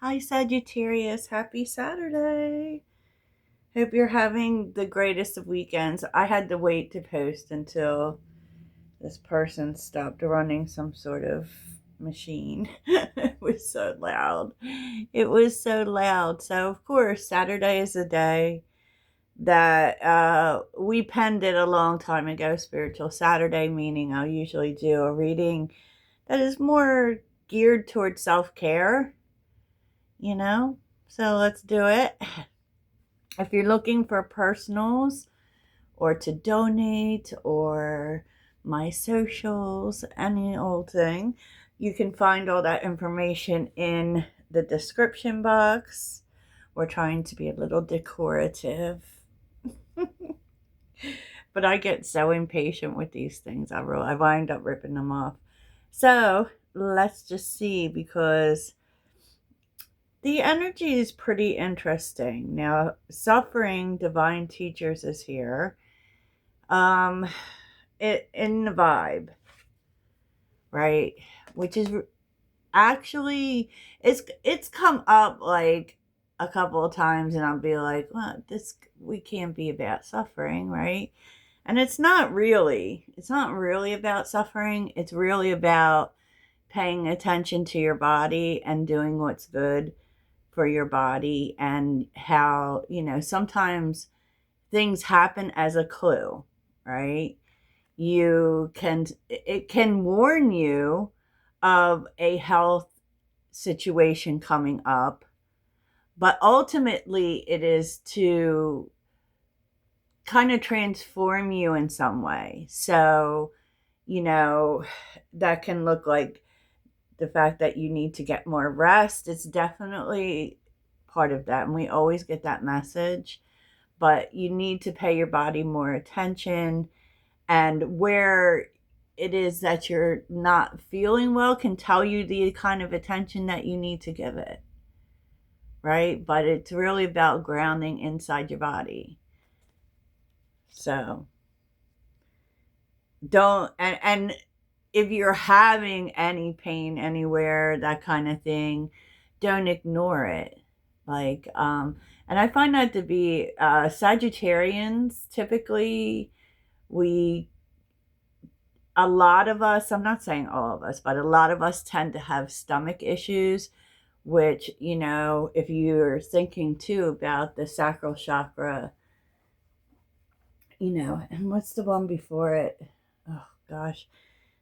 Hi, Sagittarius. Happy Saturday. Hope you're having the greatest of weekends. I had to wait to post until this person stopped running some sort of machine. It was so loud. It was so loud. So, of course, Saturday is a day that we penned it a long time ago, Spiritual Saturday, meaning I'll usually do a reading that is more geared towards self care, you know? So let's do it. If you're looking for personals or to donate or my socials, any old thing, you can find all that information in the description box. We're trying to be a little decorative. But I get so impatient with these things. I wind up ripping them off. So let's just see, because the energy is pretty interesting. Now, Suffering Divine Teachers is here. It in the vibe, right? Which is actually it's come up like a couple of times, and I'll be like, well, this we can't be about suffering, right? And it's not really. It's not really about suffering. It's really about paying attention to your body and doing what's good for your body, and how, sometimes things happen as a clue, right? It can warn you of a health situation coming up, but ultimately it is to kind of transform you in some way. So, you know, that can look like the fact that you need to get more rest. It's definitely part of that. And we always get that message. But you need to pay your body more attention. And where it is that you're not feeling well can tell you the kind of attention that you need to give it. Right? But it's really about grounding inside your body. So don't, and if you're having any pain anywhere, that kind of thing, don't ignore it. Like, and I find that to be Sagittarians typically, we, a lot of us, I'm not saying all of us, but a lot of us tend to have stomach issues, which, if you're thinking too about the sacral chakra, and what's the one before it? Oh gosh,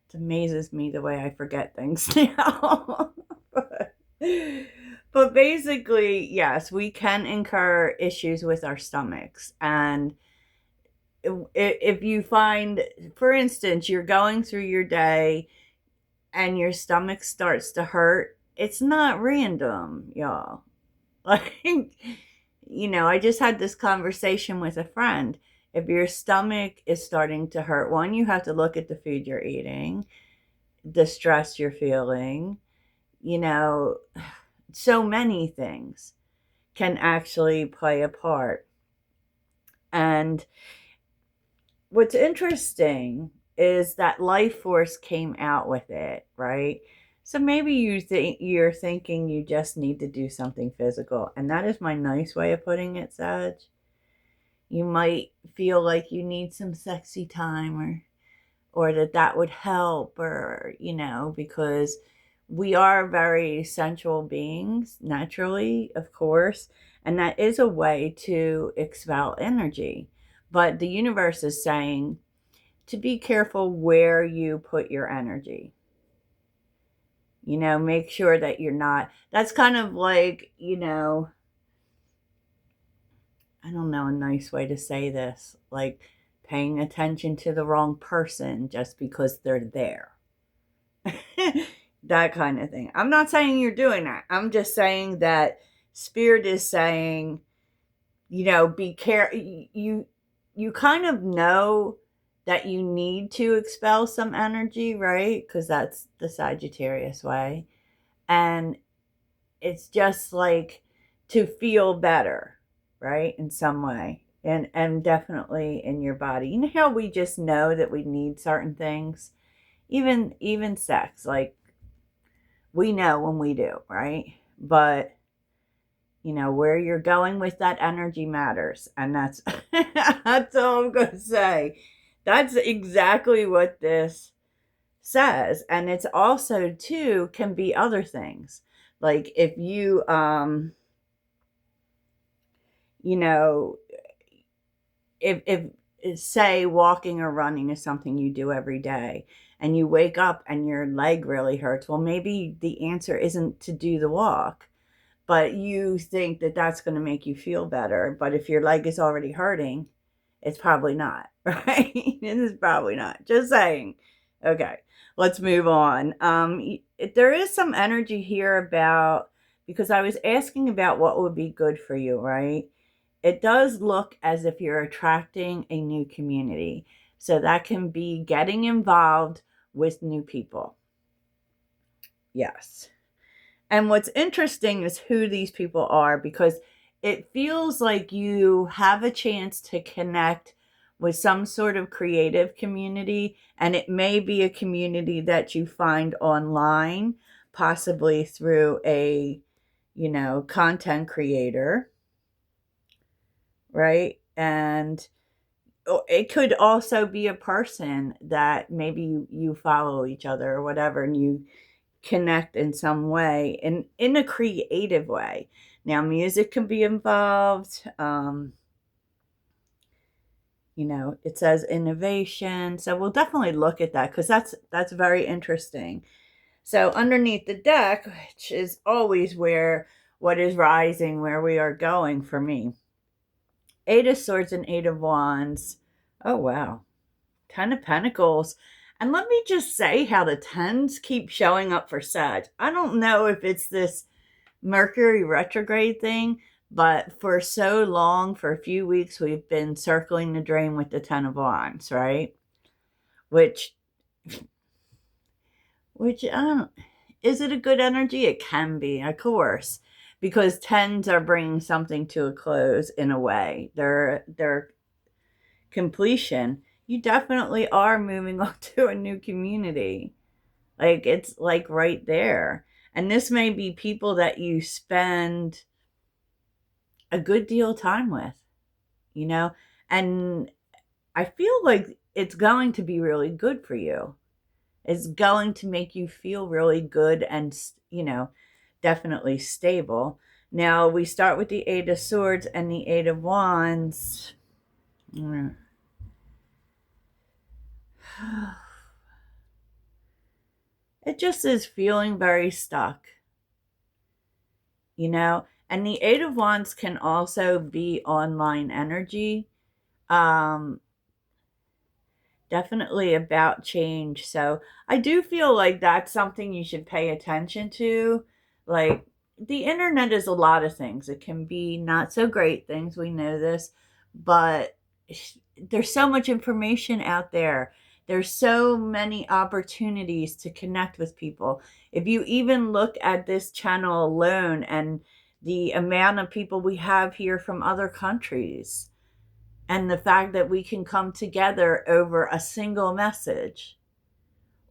it amazes me the way I forget things now. but basically, yes, we can incur issues with our stomachs. And if you find, for instance, you're going through your day and your stomach starts to hurt, it's not random, y'all. Like, I just had this conversation with a friend. If your stomach is starting to hurt, one, you have to look at the food you're eating, the stress you're feeling, you know, so many things can actually play a part. And what's interesting is that life force came out with it, right? So maybe you're thinking you just need to do something physical, and that is my nice way of putting it, Sag. You might feel like you need some sexy time, or that would help, or because we are very sensual beings naturally, of course, and that is a way to expel energy. But the universe is saying to be careful where you put your energy. Make sure that you're not, that's kind of like, I don't know a nice way to say this, like paying attention to the wrong person just because they're there. That kind of thing. I'm not saying you're doing that. I'm just saying that spirit is saying, be careful. You kind of know that you need to expel some energy, right? Because that's the Sagittarius way. And it's just like to feel better, right? In some way. And definitely in your body. You know how we just know that we need certain things? Even sex, like we know when we do, right? But You know, where you're going with that energy matters. And that's that's all I'm going to say. That's exactly what this says. And it's also too can be other things. Like if you you know, if say walking or running is something you do every day and you wake up and your leg really hurts, well maybe the answer isn't to do the walk, but you think that that's going to make you feel better. But if your leg is already hurting, it's probably not, right? It is probably not. Just saying. Okay, let's move on. There is some energy here about, because I was asking about what would be good for you, right? It does look as if you're attracting a new community. So that can be getting involved with new people. Yes. And what's interesting is who these people are, because it feels like you have a chance to connect with some sort of creative community. And it may be a community that you find online, possibly through a, content creator, right? And it could also be a person that maybe you follow each other or whatever, and you connect in some way, in a creative way. Now music can be involved. It says innovation, so we'll definitely look at that, because that's very interesting. So underneath the deck, which is always where what is rising, where we are going for me, Eight of Swords and Eight of Wands. Oh wow. Ten of Pentacles. And let me just say how the tens keep showing up for Sag. I don't know if it's this Mercury retrograde thing, but for so long, for a few weeks, we've been circling the drain with the Ten of Wands, right? Which is it a good energy? It can be, of course, because tens are bringing something to a close in a way. They're completion. You definitely are moving on to a new community. Like it's like right there. And this may be people that you spend a good deal of time with, and I feel like it's going to be really good for you. It's going to make you feel really good and, definitely stable. Now we start with the Eight of Swords and the Eight of Wands. It just is feeling very stuck, and the Eight of Wands can also be online energy. Definitely about change. So I do feel like that's something you should pay attention to. Like, the internet is a lot of things. It can be not so great things, we know this, but there's so much information out there. There's so many opportunities to connect with people. If you even look at this channel alone and the amount of people we have here from other countries, and the fact that we can come together over a single message,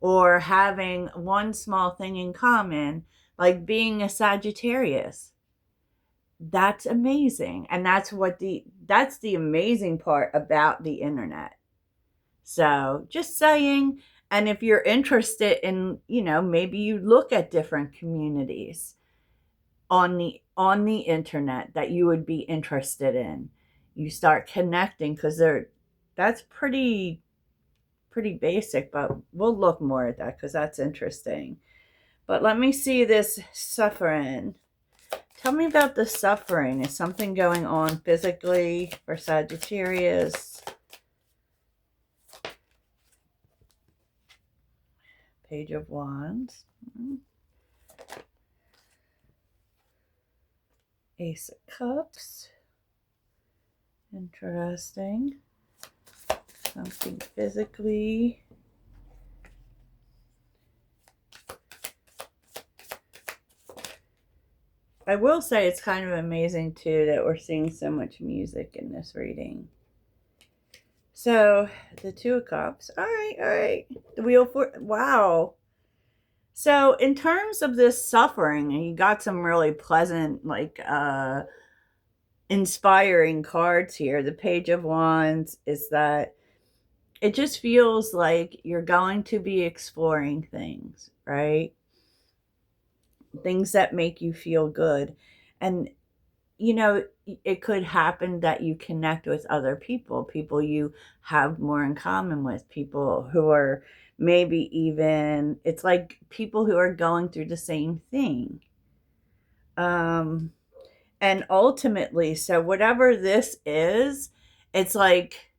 or having one small thing in common, like being a Sagittarius. That's amazing. And that's the amazing part about the internet. So just saying. And if you're interested in, maybe you look at different communities on the internet that you would be interested in. You start connecting, because that's pretty basic, but we'll look more at that because that's interesting. But let me see this suffering. Tell me about the suffering. Is something going on physically for Sagittarius? Page of Wands. Ace of Cups. Interesting. Something physically. I will say it's kind of amazing too that we're seeing so much music in this reading. So the Two of Cups. All right. The Wheel for, wow. So in terms of this suffering, and you got some really pleasant, like inspiring cards here. The Page of Wands is that it just feels like you're going to be exploring things, right? Things that make you feel good. And it could happen that you connect with other people you have more in common with, people who are maybe even, it's like people who are going through the same thing. Um, and ultimately, so whatever this is, it's like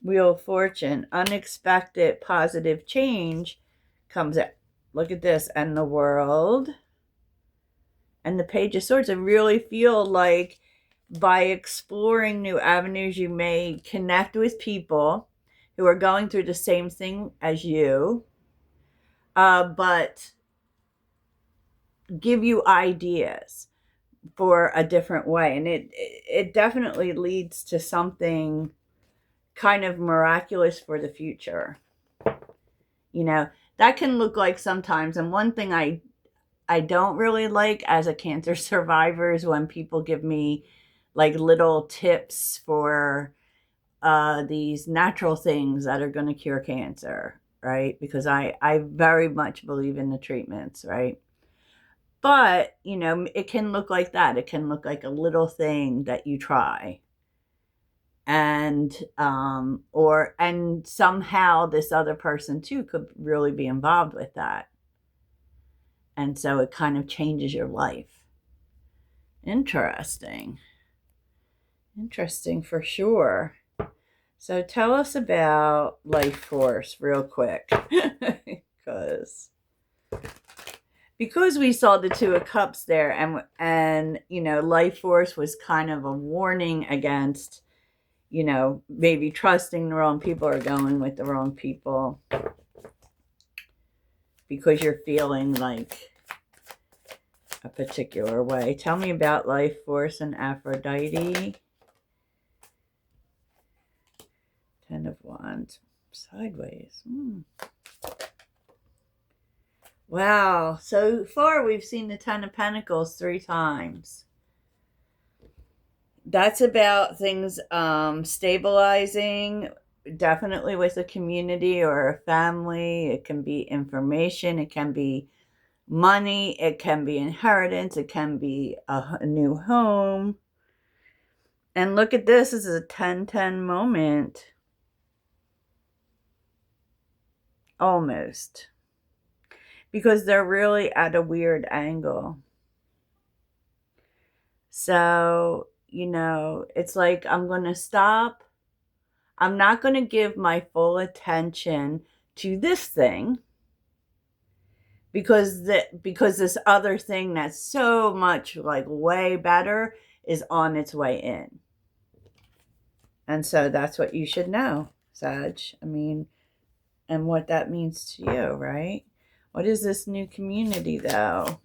Wheel of Fortune, unexpected positive change comes out. Look at this, and the World and the Page of Swords. I really feel like by exploring new avenues, you may connect with people who are going through the same thing as you, but give you ideas for a different way. And it definitely leads to something kind of miraculous for the future. You know, that can look like sometimes. And one thing I don't really like as a cancer survivor is when people give me like little tips for these natural things that are going to cure cancer, right? Because I very much believe in the treatments, right? But, it can look like that. It can look like a little thing that you try. And somehow this other person too could really be involved with that. And so it kind of changes your life. Interesting. Interesting for sure. So tell us about life force real quick. because we saw the Two of Cups there, and life force was kind of a warning against maybe trusting the wrong people or going with the wrong people because you're feeling like a particular way. Tell me about life force and Aphrodite. Ten of Wands. Sideways. Wow. So far we've seen the Ten of Pentacles 3 times. That's about things stabilizing, definitely with a community or a family. It can be information. It can be money. It can be inheritance. It can be a new home. And look at this. This is a 10-10 moment. Almost. Because they're really at a weird angle. So, it's like I'm going to stop. I'm not going to give my full attention to this thing because this other thing that's so much like way better is on its way in. And so that's what you should know, Sag. I mean, and what that means to you, right? What is this new community, though?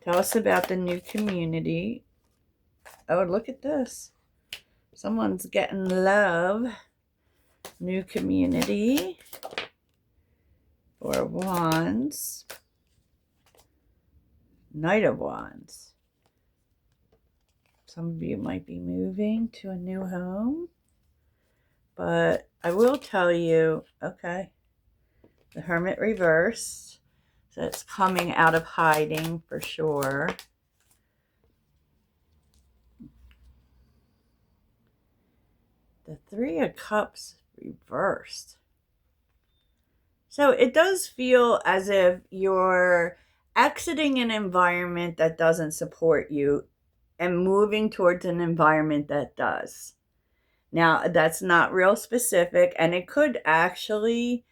Tell us about the new community. Oh, look at this. Someone's getting love. New community. Four of Wands. Knight of Wands. Some of you might be moving to a new home. But I will tell you, okay, the Hermit reversed. So it's coming out of hiding for sure. The Three of Cups reversed. So it does feel as if you're exiting an environment that doesn't support you and moving towards an environment that does. Now, that's not real specific, and it could actually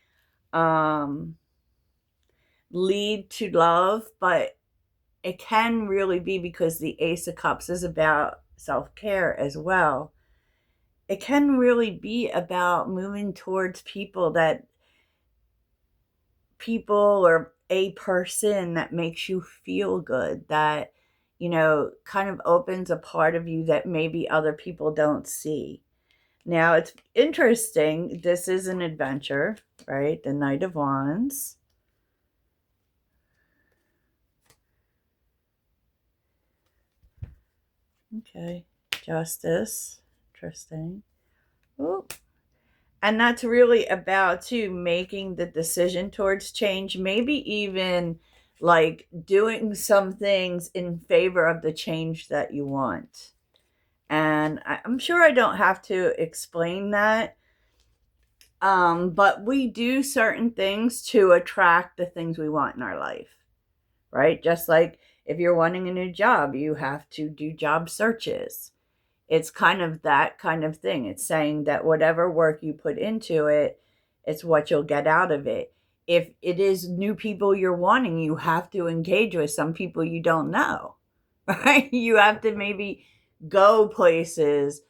lead to love, but it can really be because the Ace of Cups is about self-care as well. It can really be about moving towards people or a person that makes you feel good, that, kind of opens a part of you that maybe other people don't see. Now, it's interesting. This is an adventure, right? The Knight of Wands. Okay. Justice. Interesting. Ooh. And that's really about too making the decision towards change, maybe even like doing some things in favor of the change that you want. And I'm sure I don't have to explain that. But we do certain things to attract the things we want in our life, right? Just like if you're wanting a new job, you have to do job searches. It's kind of that kind of thing. It's saying that whatever work you put into it, it's what you'll get out of it. If it is new people you're wanting, you have to engage with some people you don't know, right? You have to maybe go places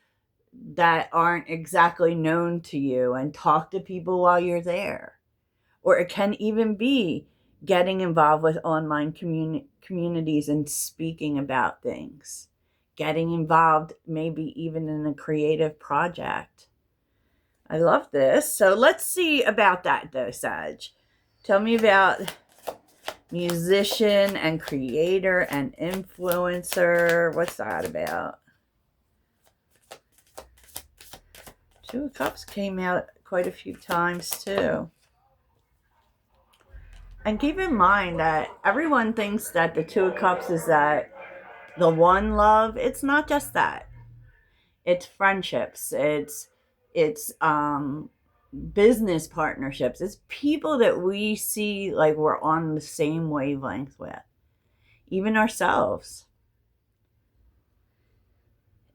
that aren't exactly known to you and talk to people while you're there. Or it can even be getting involved with online communities and speaking about things, getting involved maybe even in a creative project. I love this. So let's see about that though, Sag. Tell me about musician and creator and influencer. What's that about? Two of Cups came out quite a few times too. And keep in mind that everyone thinks that the Two of Cups is that the one love. It's not just that. It's friendships. It's business partnerships. It's people that we see like we're on the same wavelength with. Even ourselves.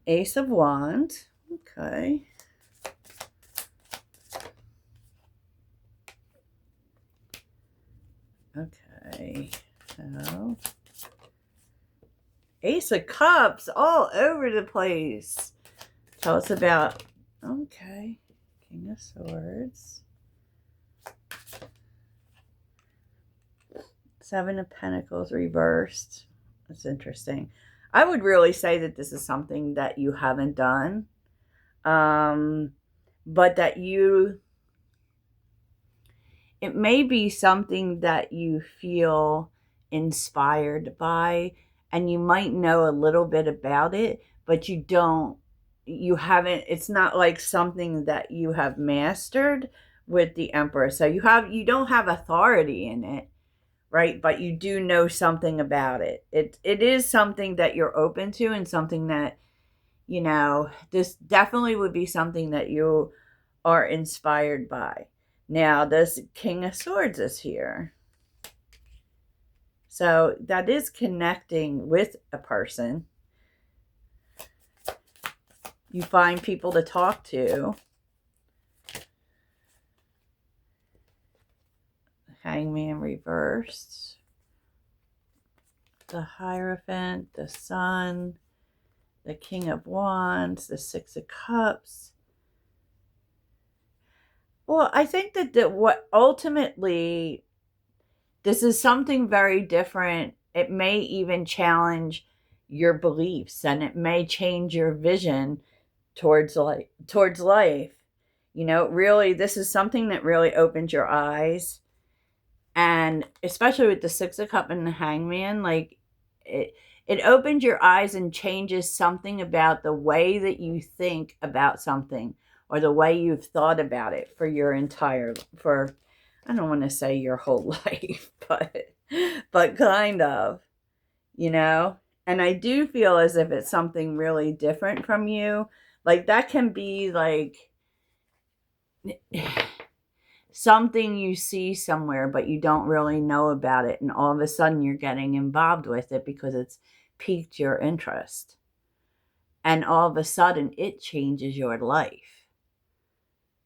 Ace of Wands. Okay. Okay. So Ace of Cups all over the place. Tell us about, okay, King of Swords. Seven of Pentacles reversed. That's interesting. I would really say that this is something that you haven't done. But that it may be something that you feel inspired by, and you might know a little bit about it, but you haven't, it's not like something that you have mastered with the Emperor. So you don't have authority in it, right? But you do know something about it. It is something that you're open to, and something that, this definitely would be something that you are inspired by. Now, this King of Swords is here. So that is connecting with a person. You find people to talk to. Hangman reversed. The Hierophant, the Sun, the King of Wands, the Six of Cups. Well, I think that what ultimately, this is something very different. It may even challenge your beliefs, and it may change your vision towards life. Really, this is something that really opens your eyes. And especially with the Six of Cups and the Hangman, like it opens your eyes and changes something about the way that you think about something, or the way you've thought about it for I don't want to say your whole life, but kind of, and I do feel as if it's something really different from you. Like that can be like something you see somewhere, but you don't really know about it. And all of a sudden you're getting involved with it because it's piqued your interest. And all of a sudden it changes your life.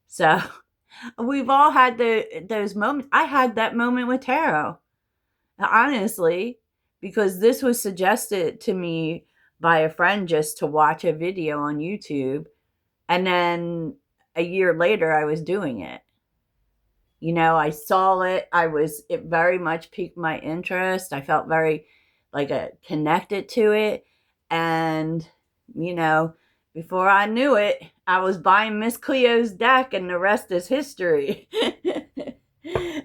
So we've all had those moments. I had that moment with tarot, honestly, because this was suggested to me by a friend just to watch a video on YouTube. And then a year later, I was doing it. I saw it. It very much piqued my interest. I felt very connected to it. And, before I knew it, I was buying Miss Cleo's deck, and the rest is history.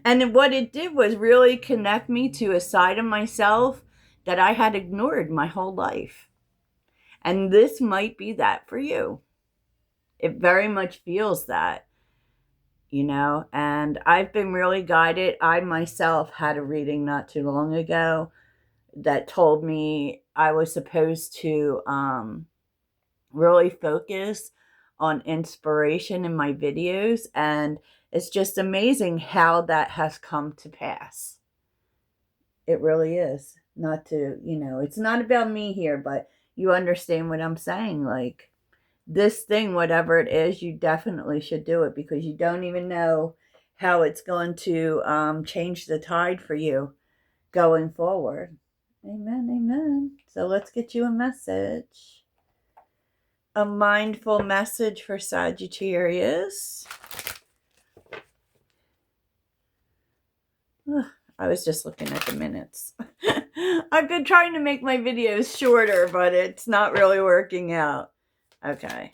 And what it did was really connect me to a side of myself that I had ignored my whole life. And this might be that for you. It very much feels that, and I've been really guided. I myself had a reading not too long ago that told me I was supposed to really focus on inspiration in my videos. And it's just amazing how that has come to pass. It really is. Not to, it's not about me here, but you understand what I'm saying. Like, this thing, whatever it is, you definitely should do it, because you don't even know how it's going to change the tide for you going forward. Amen, amen. So let's get you a message. A mindful message for Sagittarius. I was just looking at the minutes. I've been trying to make my videos shorter, but it's not really working out. Okay.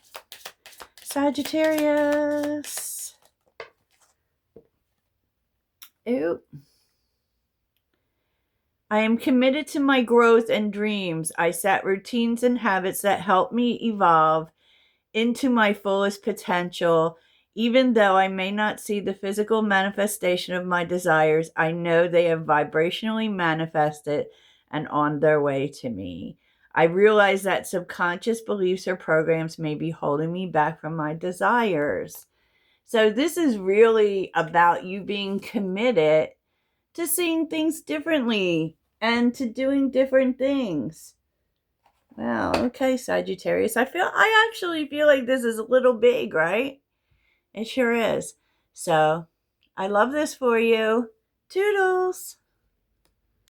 Sagittarius. Ooh. I am committed to my growth and dreams. I set routines and habits that help me evolve into my fullest potential. Even though I may not see the physical manifestation of my desires, I know they have vibrationally manifested and on their way to me. I realize that subconscious beliefs or programs may be holding me back from my desires. So this is really about you being committed to seeing things differently and to doing different things. Wow, okay, Sagittarius. I actually feel like this is a little big, right? It sure is. So, I love this for you. Toodles!